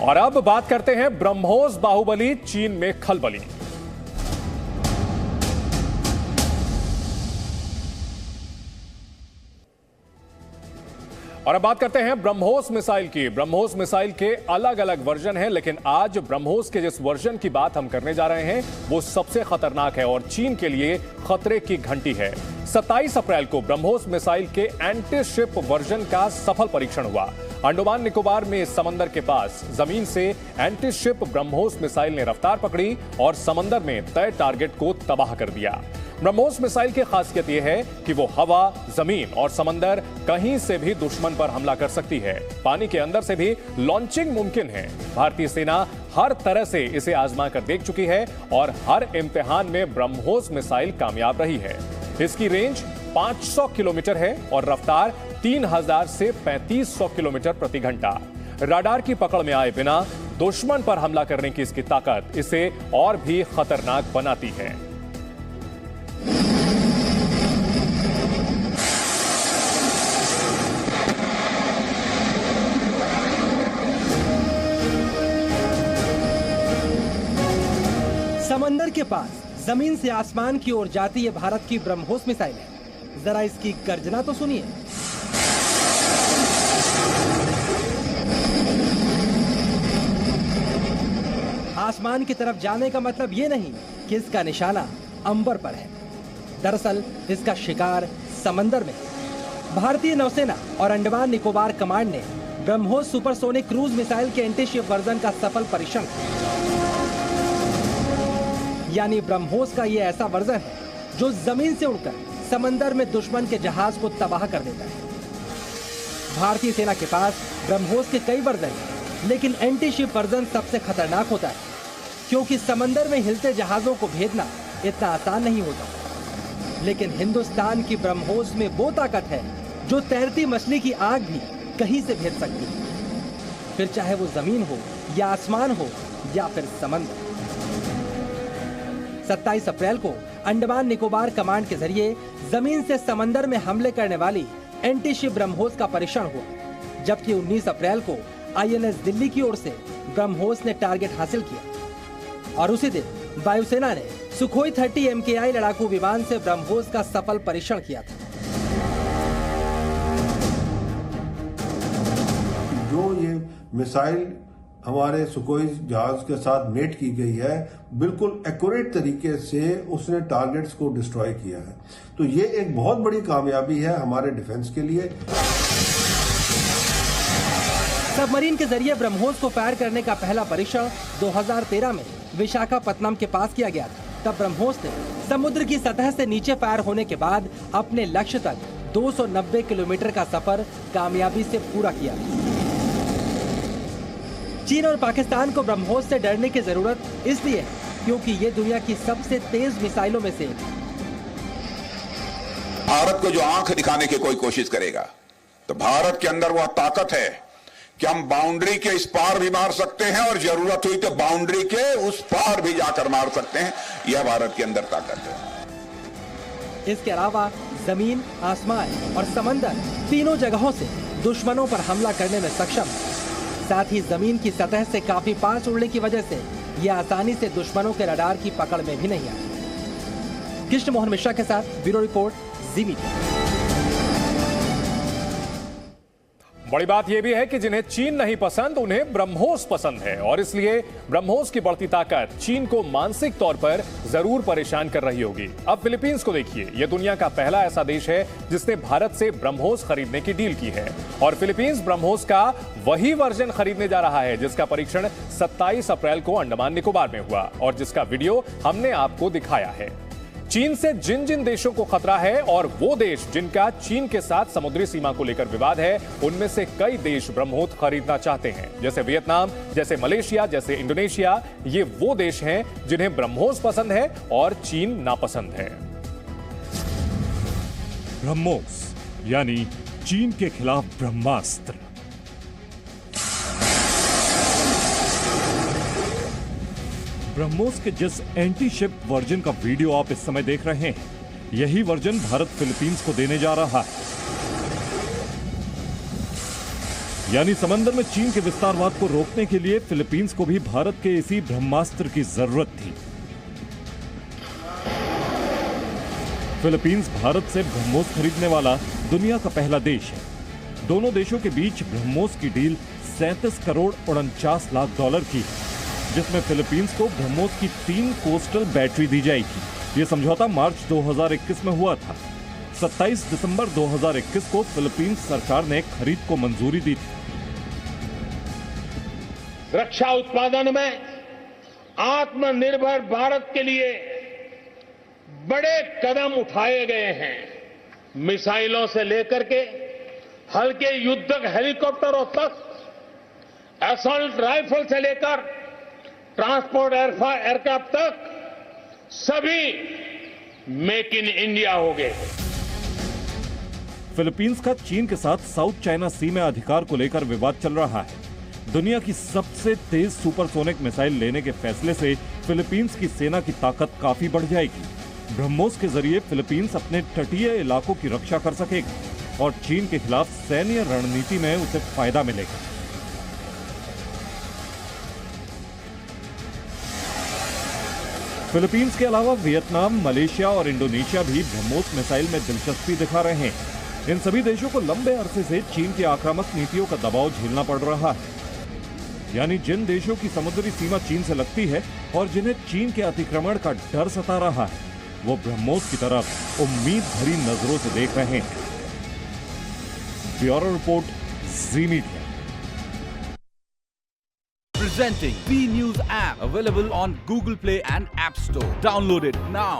और अब बात करते हैं ब्रह्मोस बाहुबली चीन में खलबली। और अब बात करते हैं ब्रह्मोस मिसाइल की। ब्रह्मोस मिसाइल के अलग अलग वर्जन हैं, लेकिन आज ब्रह्मोस के जिस वर्जन की बात हम करने जा रहे हैं वो सबसे खतरनाक है और चीन के लिए खतरे की घंटी है। 27 अप्रैल को ब्रह्मोस मिसाइल के एंटी शिप वर्जन का सफल परीक्षण हुआ। अंडमान निकोबार में समंदर के पास जमीन से एंटी शिप ब्रह्मोस मिसाइल ने रफ्तार पकड़ी और समंदर में तय टारगेट को तबाह कर दिया। ब्रह्मोस मिसाइल की खासियत यह है कि वो हवा, जमीन और समंदर कहीं से भी दुश्मन पर हमला कर सकती है। पानी के अंदर से भी लॉन्चिंग मुमकिन है। भारतीय सेना हर तरह से इसे आजमा कर देख चुकी है और हर इम्तिहान में ब्रह्मोस मिसाइल कामयाब रही है। इसकी रेंज 500 किलोमीटर है और रफ्तार 3000 से 3500 किलोमीटर प्रति घंटा। रडार की पकड़ में आए बिना दुश्मन पर हमला करने की इसकी ताकत इसे और भी खतरनाक बनाती है। समंदर के पास जमीन से आसमान की ओर जाती ये भारत की ब्रह्मोस मिसाइल है। जरा इसकी गर्जना तो सुनिए। आसमान की तरफ जाने का मतलब ये नहीं कि इसका निशाना अंबर पर है। दरअसल इसका शिकार समंदर में है। भारतीय नौसेना और अंडमान निकोबार कमांड ने ब्रह्मोस सुपरसोनिक क्रूज मिसाइल के एंटी शिप वर्जन का सफल परीक्षण किया। यानी ब्रह्मोस का यह ऐसा वर्जन है जो जमीन से उड़कर समंदर में दुश्मन के जहाज को तबाह कर देता है। भारतीय सेना के पास ब्रह्मोस के कई वर्जन हैं, लेकिन एंटी शिप वर्जन सबसे खतरनाक होता है, क्योंकि समंदर में हिलते जहाजों को भेदना इतना आसान नहीं होता। लेकिन हिंदुस्तान की ब्रह्मोस में वो ताकत है जो तैरती मछली की आग भी कहीं से भेद सकती है, फिर चाहे वो जमीन हो या आसमान हो या फिर समंदर। 27 अप्रैल को अंडमान निकोबार कमांड के जरिए जमीन से समंदर में हमले करने वाली एंटी शिप ब्रह्मोस का परीक्षण हुआ, जबकि 19 अप्रैल को आईएनएस दिल्ली की ओर से ब्रह्मोस ने टारगेट हासिल किया और उसी दिन वायुसेना ने सुखोई 30 MKI लड़ाकू विमान से ब्रह्मोस का सफल परीक्षण किया था। जो ये मिसाइल हमारे सुखोई जहाज के साथ मेट की गई है, बिल्कुल एक्यूरेट तरीके से उसने टारगेट्स को डिस्ट्रॉय किया है। तो ये एक बहुत बड़ी कामयाबी है हमारे डिफेंस के लिए। सबमरीन के जरिए ब्रह्मोस को फायर करने का पहला परीक्षण 2013 में विशाखापत्तनम के पास किया गया था। तब ब्रह्मोस ने समुद्र की सतह से नीचे फायर होने के बाद अपने लक्ष्य तक 290 किलोमीटर का सफर कामयाबी से पूरा किया। चीन और पाकिस्तान को ब्रह्मोस से डरने की जरूरत इसलिए है क्योंकि ये दुनिया की सबसे तेज मिसाइलों में से एक है। भारत को जो आंख दिखाने की कोई कोशिश करेगा तो भारत के अंदर वह ताकत है कि हम बाउंड्री के इस पार भी मार सकते हैं और जरूरत हुई तो बाउंड्री के उस पार भी जाकर मार सकते हैं। यह भारत के अंदर ताकत है। इसके अलावा जमीन, आसमान और समंदर तीनों जगहों से दुश्मनों पर हमला करने में सक्षम है। साथ ही जमीन की सतह से काफी पास उड़ने की वजह से यह आसानी से दुश्मनों के रडार की पकड़ में भी नहीं आता। कृष्ण मोहन मिश्रा के साथ ब्यूरो रिपोर्ट, जी मीडिया। बड़ी बात यह भी है कि जिन्हें चीन नहीं पसंद उन्हें ब्रह्मोस पसंद है और इसलिए ब्रह्मोस की बढ़ती ताकत चीन को मानसिक तौर पर जरूर परेशान कर रही होगी। अब फिलीपींस को देखिए, यह दुनिया का पहला ऐसा देश है जिसने भारत से ब्रह्मोस खरीदने की डील की है और फिलीपींस ब्रह्मोस का वही वर्जन खरीदने जा रहा है जिसका परीक्षण 27 अप्रैल को अंडमान निकोबार में हुआ और जिसका वीडियो हमने आपको दिखाया है। चीन से जिन जिन देशों को खतरा है और वो देश जिनका चीन के साथ समुद्री सीमा को लेकर विवाद है, उनमें से कई देश ब्रह्मोस खरीदना चाहते हैं, जैसे वियतनाम, जैसे मलेशिया, जैसे इंडोनेशिया। ये वो देश हैं जिन्हें ब्रह्मोस पसंद है और चीन नापसंद है। ब्रह्मोस यानी चीन के खिलाफ ब्रह्मास्त्र। ब्रह्मोस के जिस एंटी शिप वर्जन का वीडियो आप इस समय देख रहे हैं, यही वर्जन भारत फिलीपींस को देने जा रहा है। यानी समंदर में चीन के विस्तारवाद को रोकने के लिए फिलीपींस को भी भारत के इसी ब्रह्मास्त्र की जरूरत थी। फिलीपींस भारत से ब्रह्मोस खरीदने वाला दुनिया का पहला देश है। दोनों देशों के बीच ब्रह्मोस की डील 37 करोड़ 49 लाख डॉलर की है, जिसमें फिलीपींस को ब्रह्मोस की 3 कोस्टल बैटरी दी जाएगी। यह समझौता मार्च 2021 में हुआ था। 27 दिसंबर 2021 को फिलीपींस सरकार ने खरीद को मंजूरी दी थी। रक्षा उत्पादन में आत्मनिर्भर भारत के लिए बड़े कदम उठाए गए हैं। मिसाइलों से लेकर के हल्के युद्धक हेलीकॉप्टरों तक, असॉल्ट राइफल से लेकर ट्रांसपोर्ट एयरक्राफ्ट तक सभी मेक इन इंडिया हो गए। फिलीपींस का चीन के साथ साउथ चाइना सी में अधिकार को लेकर विवाद चल रहा है। दुनिया की सबसे तेज सुपरसोनिक मिसाइल लेने के फैसले से फिलीपींस की सेना की ताकत काफी बढ़ जाएगी। ब्रह्मोस के जरिए फिलीपींस अपने तटीय इलाकों की रक्षा कर सकेगा और चीन के खिलाफ सैन्य रणनीति में उसे फायदा मिलेगा। फिलीपींस के अलावा वियतनाम, मलेशिया और इंडोनेशिया भी ब्रह्मोस मिसाइल में दिलचस्पी दिखा रहे हैं। इन सभी देशों को लंबे अरसे से चीन की आक्रामक नीतियों का दबाव झेलना पड़ रहा है। यानी जिन देशों की समुद्री सीमा चीन से लगती है और जिन्हें चीन के अतिक्रमण का डर सता रहा है, वो ब्रह्मोस की तरफ उम्मीद भरी नजरों से देख रहे हैं। Bureau report, ji media. Presenting B News app, available on Google Play and App Store. Download it now.